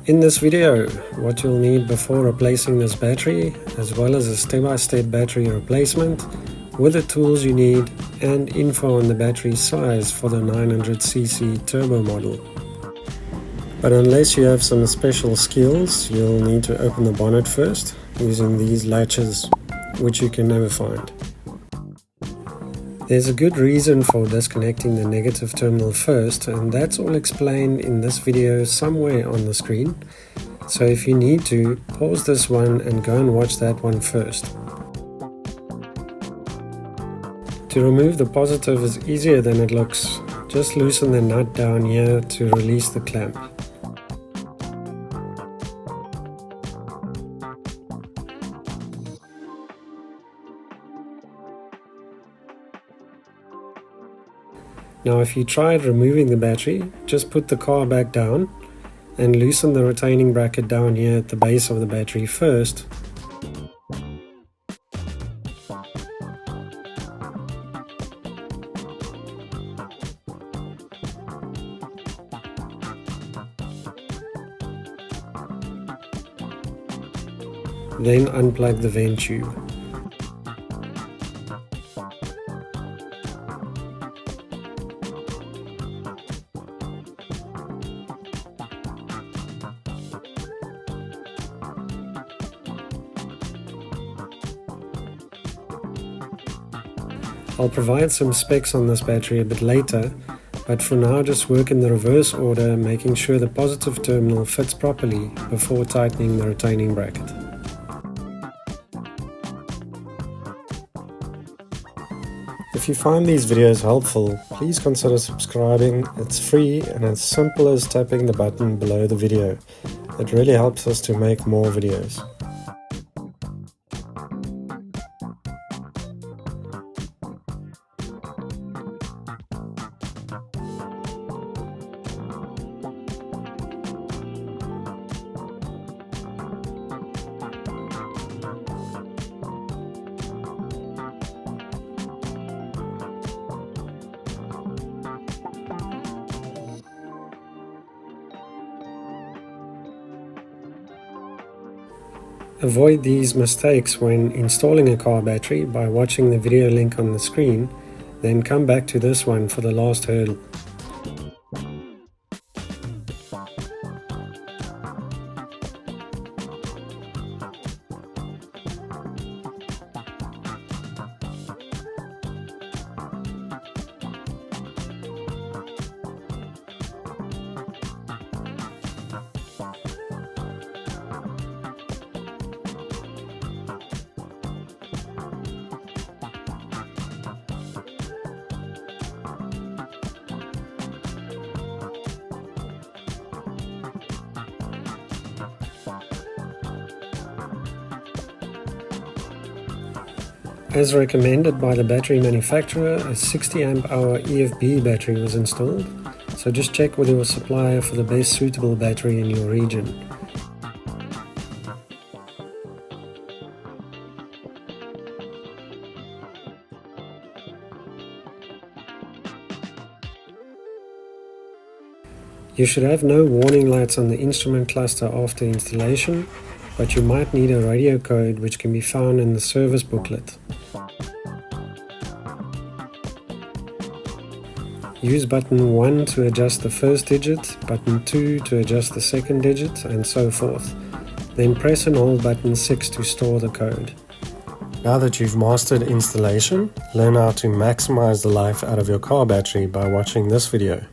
In this video, what you'll need before replacing this battery, as well as a step-by-step battery replacement, with the tools you need and info on the battery size for the 900cc turbo model. But unless you have some special skills, you'll need to open the bonnet first using these latches, which you can never find. There's a good reason for disconnecting the negative terminal first, and that's all explained in this video somewhere on the screen. So if you need to, pause this one and go and watch that one first. To remove the positive is easier than it looks. Just loosen the nut down here to release the clamp. Now if you tried removing the battery, just put the car back down and loosen the retaining bracket down here at the base of the battery first. Then unplug the vent tube. I'll provide some specs on this battery a bit later, but for now just work in the reverse order, making sure the positive terminal fits properly before tightening the retaining bracket. If you find these videos helpful, please consider subscribing. It's free and as simple as tapping the button below the video. It really helps us to make more videos. Avoid these mistakes when installing a car battery by watching the video link on the screen, then come back to this one for the last hurdle. As recommended by the battery manufacturer, a 60 amp hour EFB battery was installed, so just check with your supplier for the best suitable battery in your region. You should have no warning lights on the instrument cluster after installation, but you might need a radio code which can be found in the service booklet. Use button 1 to adjust the first digit, button 2 to adjust the second digit, and so forth. Then press and hold button 6 to store the code. Now that you've mastered installation, learn how to maximize the life out of your car battery by watching this video.